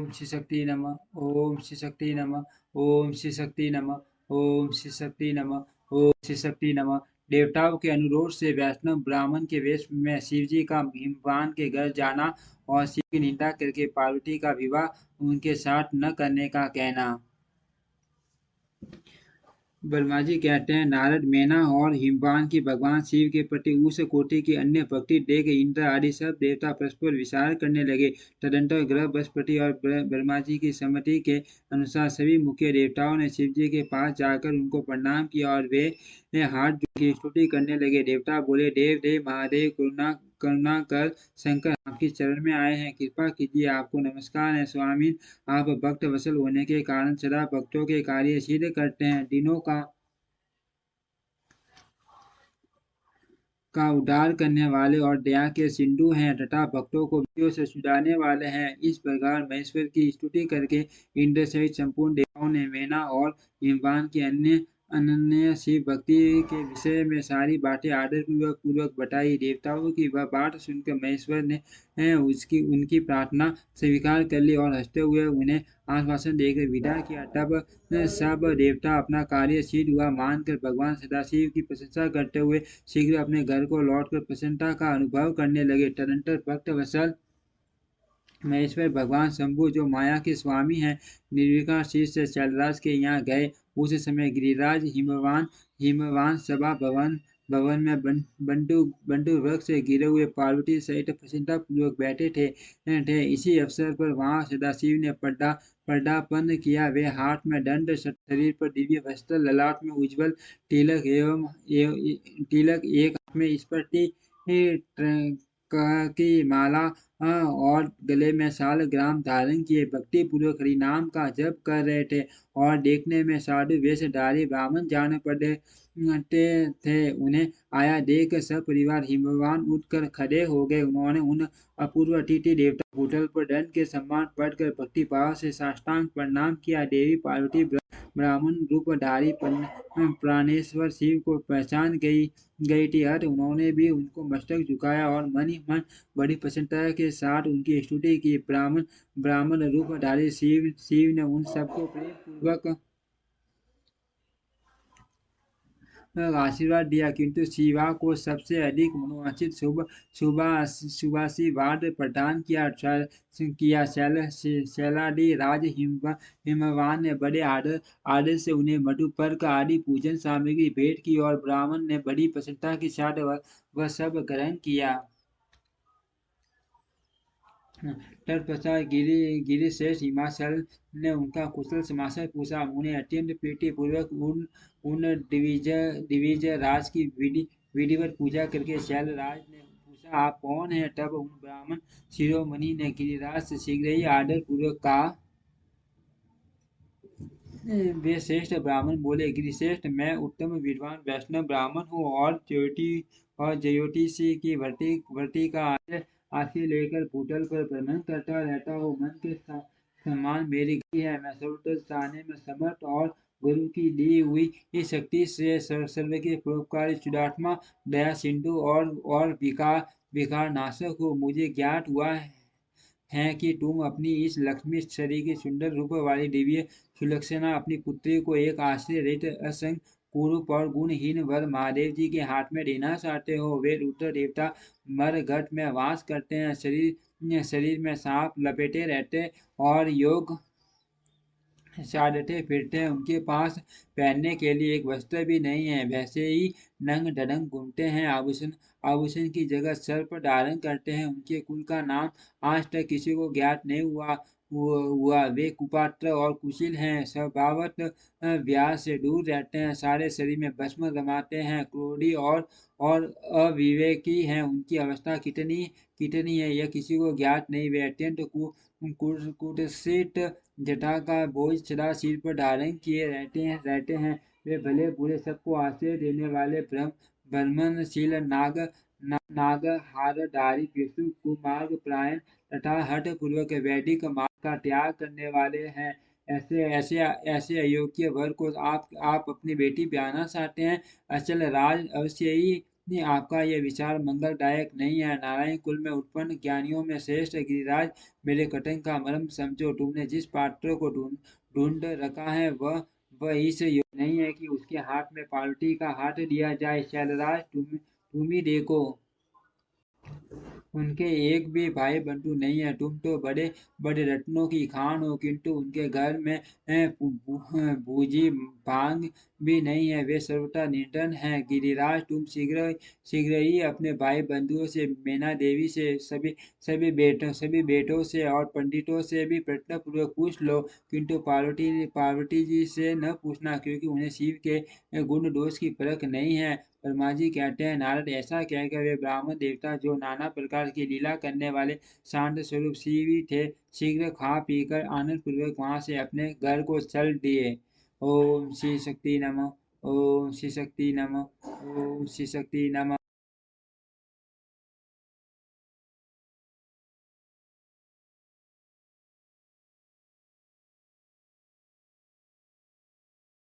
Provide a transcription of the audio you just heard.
ओम श्री शक्ति नमः। ओम श्री शक्ति नमः। ओम श्री शक्ति नमः। ओम श्री शक्ति नमः। ओम श्री शक्ति नमः। देवताओं के अनुरोध से वैष्णव ब्राह्मण के वेश में शिवजी का हिमवान के घर जाना और शिव की निंदा करके पार्वती का विवाह उनके साथ न करने का कहना। ब्रह्मा जी कहते हैं, नारद, मैना और हिमवान की भगवान शिव के प्रति उस कोटि की अन्य भक्ति देख इंद्र आदि सब देवता परस्पर विचार करने लगे। तदंतर ग्रह बृहस्पति और ब्रह्मा जी की सम्मति के अनुसार सभी मुख्य देवताओं ने शिव जी के पास जाकर उनको प्रणाम किया और वे हाथ जोड़ के स्तुति करने लगे। देवता बोले, देव देव महादेव, करुणा करुणा कर शंकर आपके चरण में आए हैं, कृपा कीजिए, आपको नमस्कार है स्वामी। आप भक्त वसल होने के कारण सदा भक्तों के कार्य सिद्ध करते हैं, दिनों का उद्धार करने वाले और दया के सिंधु हैं तथा भक्तों को विपत्तियों से छुड़ाने वाले हैं। इस प्रकार महेश्वर की स्तुति करके इंद्र सहित संपूर्ण देवताओं ने मैना और हिमवान की अन्य अनन्य शिव भक्ति के विषय में सारी बातें आदर पूर्वक बताई। देवताओं की वह बात सुनकर महेश्वर ने उसकी उनकी प्रार्थना स्वीकार कर ली और हंसते हुए उन्हें आश्वासन देकर विदा किया। तब सब देवता अपना कार्य सिद्ध हुआ मानकर भगवान सदाशिव की प्रशंसा करते हुए शीघ्र अपने घर को लौटकर प्रसन्नता का अनुभव करने लगे। तदंतर भक्त वत्सल महेश्वर भगवान शंभु, जो माया के स्वामी हैं, निर्विकार शीर्ष से शैलराज के यहाँ गए। उस समय गिरिराज हिमवान सभा भवन में बंडू वृक्ष से गिरे हुए पार्वती सहित प्रसन्नता पूर्वक बैठे थे। इसी अवसर पर वहां सदाशिव ने पर्दापन किया। वे हाथ में दंड, शरीर पर दिव्य वस्त्र, ललाट में उज्ज्वल तिलक एक हाथ में स्फटिक की माला और गले में साल ग्राम धारण किए भक्ति पूर्वक हरिनाम का जप कर रहे थे और देखने में साधु वेशधारी ब्राह्मण जान पड़े थे। उन्हें आया देख सब परिवार हिमवान उठकर खड़े हो गए। उन्होंने उन अपूर्व अतिथि देवता भूतल पर दंड के सम्मान पढ़कर भक्ति भाव से साष्टांग प्रणाम किया। देवी पार्वती ब्राह्मण रूपधारी प्राणेश्वर शिव को पहचान गई थी। उन्होंने भी उनको मस्तक झुकाया और मन ही मन बड़ी प्रसन्नता के साथ उनकी स्तुति की। ब्राह्मण रूपधारी शिव ने उन सबको प्रेम पूर्वक आशीर्वाद दिया, किंतु शिवा को सबसे अधिक मनोवांछित शुभाशीर्वाद प्रदान किया। शैलादि राज हिमवान ने बड़े आदर से उन्हें मधुपर्क आदि पूजन सामग्री भेंट की और ब्राह्मण ने बड़ी प्रसन्नता के साथ वह सब ग्रहण किया। तत्पश्चात गिरिश्रेष्ठ हिमाचल ने उनका कुशल समाचार पूछा। उन्हें अत्यंत प्रीति पूर्वक उन दिविजय राज की विधिवत पूजा करके शैलराज ने पूछा, आप कौन हैं? तब उन ब्राह्मण शिरोमणि ने गिरिराज से शीघ्र ही आदर पूर्वक कहा। वे श्रेष्ठ ब्राह्मण बोले, गिरिश्रेष्ठ, मैं उत्तम विद्वान वैष्णव ब्राह्मण हूँ और ज्योतिषी की भर्ती का आश्रय लेकर भूतल पर भ्रमण करता रहता हूँ। मन के समान मेरी गति है। मैं सर्वत्र चाहने में समर्थ और गुरु की दी हुई इस शक्ति से सर्व के परोपकारी शुद्धात्मा, दया सिंधु और विकार नाशक हो। मुझे ज्ञात हुआ है कि तुम अपनी इस लक्ष्मी शरीर की सुंदर रूप वाली दिव्य सुलक्षणा अपनी पुत्री को एक आश्रय रहित असंग कुरूप और गुणहीन वर महादेव जी के हाथ में देना चाहते हो। वे रुद्र देवता मरघट में वास करते हैं, शरीर में सांप लपेटे रहते और योग साधते फिरते हैं। उनके पास पहनने के लिए एक वस्त्र भी नहीं है, वैसे ही नंग ढड़ंग घूमते हैं। आभूषण की जगह सर्प धारण करते हैं। उनके कुल का नाम आज तक किसी को ज्ञात नहीं हुआ। वे कुपात्र और कुशील हैं, स्वभावत व्यास से दूर रहते हैं, सारे शरीर में भस्म रमाते हैं, क्रोधी और अविवेकी हैं। उनकी अवस्था कितनी है यह किसी को ज्ञात नहीं। वे अत्यंत कुत्सित जटा का बोझ सदा सिर पर धारण किए रहते हैं। वे भले बुरे सबको आश्रय देने वाले ब्रह्मनशील नागहारधारी भिक्षु, कुमार्ग प्रायण तथा हठ पूर्वक वैदिक मार्ग का त्याग करने वाले हैं। ऐसे अयोग्य वर को आप अपनी बेटी ब्याहना चाहते हैं। अचल राज, अवश्य ही नहीं, आपका यह विचार मंगलदायक नहीं है। नारायण कुल में उत्पन्न ज्ञानियों में श्रेष्ठ गिरिराज, मेरे कथन का मर्म समझो। तुमने जिस पात्र को ढूंढ ढूंढ रखा है वह इस योग्य नहीं है कि उसके हाथ में पार्वती का हाथ दिया जाए। शैलराज, तुम ही देखो, उनके एक भी भाई बंधु नहीं है। तुम तो बड़े बड़े रत्नों की खान हो, किंतु उनके घर में भूजी भांग भी नहीं है। वे सर्वथा निर्धन हैं। गिरिराज, तुम शीघ्र शीघ्र ही अपने भाई बंधुओं से, मैना देवी से, सभी बेटों से और पंडितों से भी प्रश्न पूर्वक पूछ लो, किंतु पार्वती जी से न पूछना, क्योंकि उन्हें शिव के गुण दोष की परख नहीं है। ब्रह्मा जी कहते हैं, नारद, ऐसा कहकर वे ब्राह्मण देवता, जो नाना प्रकार की लीला करने वाले शांत स्वरूप शिव ही थे, शीघ्र खा पीकर आनंद पूर्वक वहां से अपने घर को चल दिए। ओम श्री शक्ति नमः। ओम श्री शक्ति नमः। ओम श्री शक्ति नमः।